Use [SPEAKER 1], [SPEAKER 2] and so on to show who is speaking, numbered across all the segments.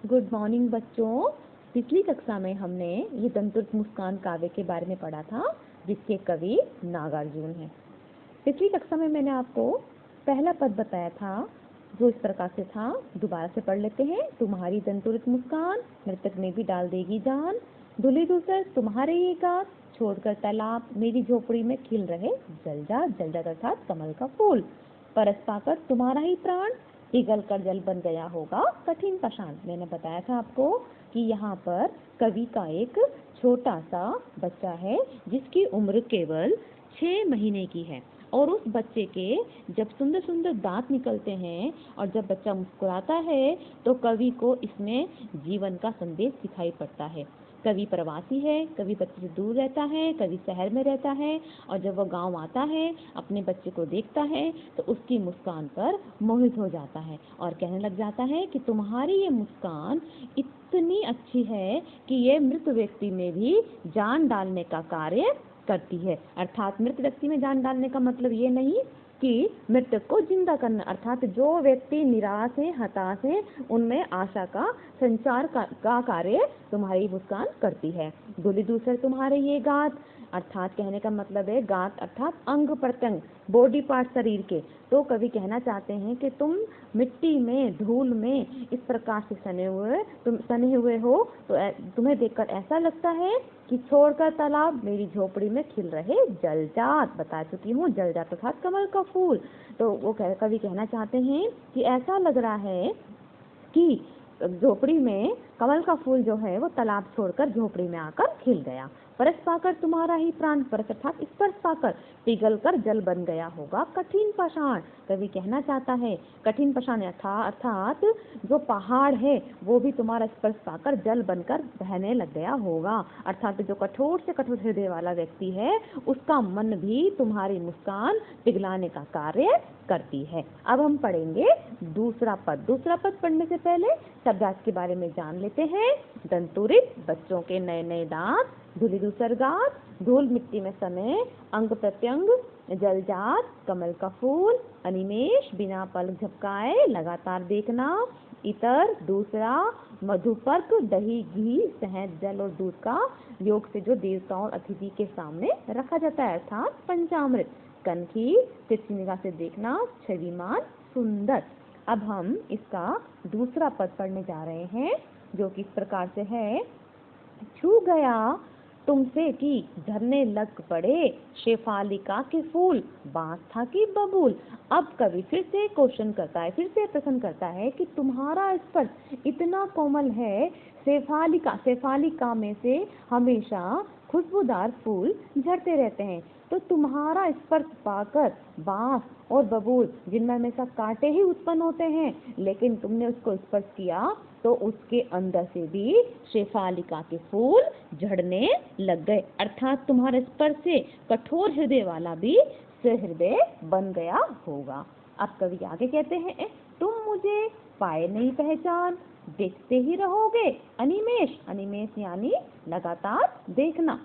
[SPEAKER 1] Good morning बच्चों। पिछली कक्षा में हमने ये दंतुरित मुस्कान काव्य के बारे में पढ़ा था, जिसके कवि नागार्जुन हैं। पिछली कक्षा में मैंने आपको पहला पद बताया था, जो इस प्रकार से था। दोबारा से पढ़ लेते हैं। तुम्हारी दंतुरित मुस्कान मृतक में भी डाल देगी जान, धुली धूसर तुम्हारे ये गात, छोड़कर तालाब मेरी झोपड़ी में खिल रहे जलजात। जलजात अर्थात कमल का फूल। परस पाकर तुम्हारा ही प्राण पिघल कर जल बन गया होगा कठिन पाषाण। मैंने बताया था आपको कि यहाँ पर कवि का एक छोटा सा बच्चा है, जिसकी उम्र केवल 6 महीने की है, और उस बच्चे के जब सुंदर सुंदर दांत निकलते हैं और जब बच्चा मुस्कुराता है तो कवि को इसमें जीवन का संदेश दिखाई पड़ता है। कवि प्रवासी है, कवि बच्चे से दूर रहता है, कवि शहर में रहता है, और जब वह गांव आता है, अपने बच्चे को देखता है तो उसकी मुस्कान पर मोहित हो जाता है और कहने लग जाता है कि तुम्हारी ये मुस्कान इतनी अच्छी है कि ये मृत व्यक्ति में भी जान डालने का कार्य करती है। अर्थात मृत व्यक्ति में जान डालने का मतलब ये नहीं कि मृतक को जिंदा करना, अर्थात जो व्यक्ति निराश है, हताश है, उनमें आशा का संचार का कार्य तुम्हारी मुस्कान करती है। धुली धूसर तुम्हारे ये गात, अर्थात कहने का मतलब है गात अर्थात अंग प्रत्यंग, बॉडी पार्ट शरीर के। तो कवि कहना चाहते हैं कि तुम मिट्टी में, धूल में इस प्रकार से सने हुए हो तो तुम्हें देखकर ऐसा लगता है कि छोड़कर तालाब मेरी झोपड़ी में खिल रहे जलजात। बता चुकी हूँ, जलजात अर्थात कमल का फूल। तो वो कवि कहना चाहते हैं कि ऐसा लग रहा है कि झोपड़ी में कमल का फूल जो है वो तालाब छोड़कर झोपड़ी में आकर खिल गया। परस पाकर तुम्हारा ही प्राण, परस अर्थात स्पर्श पाकर पिघल कर जल बन गया होगा कठिन पाषाण। कवि कहना चाहता है कठिन पाषाण अर्थात जो पहाड़ है वो भी तुम्हारा स्पर्श पाकर जल बनकर बहने लग गया होगा। अर्थात जो कठोर से कठोर हृदय वाला व्यक्ति है, उसका मन भी तुम्हारी मुस्कान पिघलाने का कार्य करती है। अब हम पढ़ेंगे दूसरा पद। दूसरा पद पढ़ने से पहले शब्दार्थ के बारे में जान लेते हैं। दंतुरित बच्चों के नए नए दांत, धूलि धूसर गात, धूल मिट्टी में सने, अंग प्रत्यंग, जलजात कमल का फूल, अनिमेष बिना पलक झपकाए लगातार देखना, इतर दूसरा, मधुपर्क दही घी शहद जल और दूध का योग से जो देवताओं और अतिथि के सामने रखा जाता है, अर्थात पंचामृत, कनखी तिरछी निगाह से देखना, छविमान सुंदर। अब हम इसका दूसरा पद पढ़ने जा रहे हैं, जो कि इस प्रकार से है। छू गया तुमसे कि झरने लग पड़े शेफालिका के फूल, बांस था कि बबूल। अब कवि फिर से क्वेश्चन करता है, फिर से प्रश्न करता है कि तुम्हारा स्पर्श इतना कोमल है, शेफालिका में से हमेशा खुशबूदार फूल झड़ते रहते हैं, तो तुम्हारा स्पर्श पाकर बांस और बबूल जिनमें हमेशा कांटे ही उत्पन्न होते हैं, लेकिन तुमने उसको स्पर्श किया तो उसके अंदर से भी शेफालिका के फूल झड़ने लग गए। अर्थात तुम्हारे स्पर्श से कठोर हृदय वाला भी सहृदय बन गया होगा। अब कवि आगे कहते हैं, तुम मुझे पाए नहीं पहचान, देखते ही रहोगे अनिमेष। अनिमेष यानी लगातार देखना।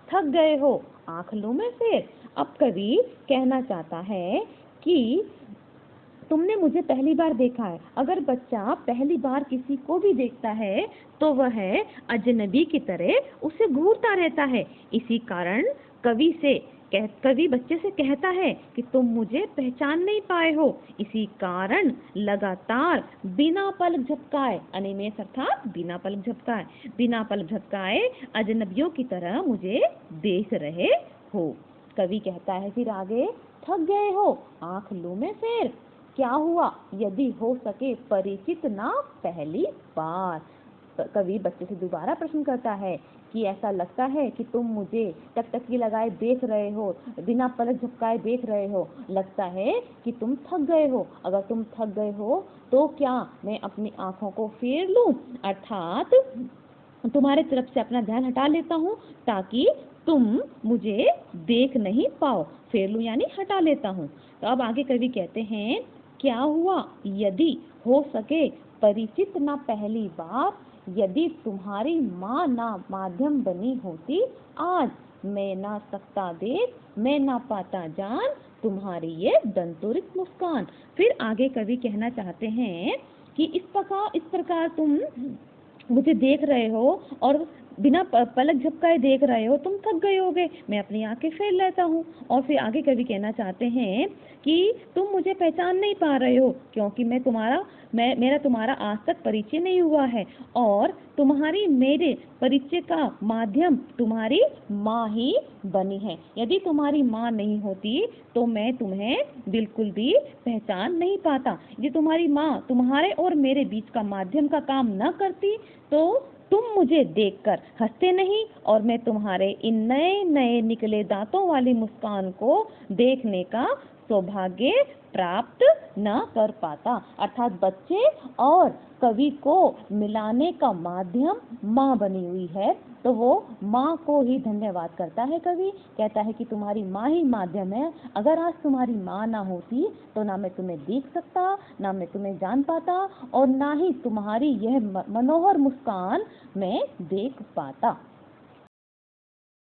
[SPEAKER 1] थक गए हो आंख लूं मैं फिर। अब कवि कहना चाहता है कि तुमने मुझे पहली बार देखा है। अगर बच्चा पहली बार किसी को भी देखता है तो वह अजनबी की तरह उसे घूरता रहता है। इसी कारण कवि बच्चे से कहता है कि तुम मुझे पहचान नहीं पाए हो। इसी कारण लगातार बिना पलक झपकाए, अनिमेष अर्थात बिना पलक झपकाए अजनबियों की तरह मुझे देख रहे हो। कवि कहता है फिर आगे, थक गए हो आंख लूं मैं फिर, क्या हुआ यदि हो सके परिचित ना पहली बार। कवि बच्चे से दोबारा प्रश्न करता है कि ऐसा लगता है कि तुम मुझे टकटकी लगाए देख रहे हो, बिना पलक झपकाए देख रहे हो, लगता है कि तुम थक गए हो। अगर तुम थक गए हो तो क्या मैं अपनी आंखों को फेर लूं, अर्थात तुम्हारे तरफ से अपना ध्यान हटा लेता हूँ ताकि तुम मुझे देख नहीं पाओ। फेर लूं यानी हटा लेता हूँ। तो अब आगे कवि कहते हैं, क्या हुआ यदि हो सके परिचित ना पहली बार, यदि तुम्हारी माँ ना माध्यम बनी होती आज, मैं ना सकता देख मैं ना पाता जान तुम्हारी ये दंतुरित मुस्कान। फिर आगे कवि कहना चाहते हैं कि इस प्रकार तुम मुझे देख रहे हो और बिना पलक झपकाए देख रहे हो, तुम थक गए होगे, मैं अपनी आंखें फेर लेता हूँ। और फिर आगे कवि कहना चाहते हैं कि तुम मुझे पहचान नहीं पा रहे हो क्योंकि मेरा तुम्हारा आज तक परिचय नहीं हुआ है, और तुम्हारी मेरे परिचय का माध्यम तुम्हारी माँ ही बनी है। यदि तुम्हारी माँ नहीं होती तो मैं तुम्हें बिल्कुल भी पहचान नहीं पाता। यदि तुम्हारी माँ तुम्हारे और मेरे बीच का माध्यम का काम न करती तो तुम मुझे देखकर हंसते नहीं, और मैं तुम्हारे इन नए नए निकले दांतों वाली मुस्कान को देखने का सौभाग्य प्राप्त न कर पाता। अर्थात बच्चे और कवि को मिलाने का माध्यम माँ बनी हुई है, तो वो माँ को ही धन्यवाद करता है। कवि कहता है कि तुम्हारी माँ ही माध्यम है। अगर आज तुम्हारी माँ ना होती तो ना मैं तुम्हें देख सकता, ना मैं तुम्हें जान पाता, और ना ही तुम्हारी यह मनोहर मुस्कान मैं देख पाता।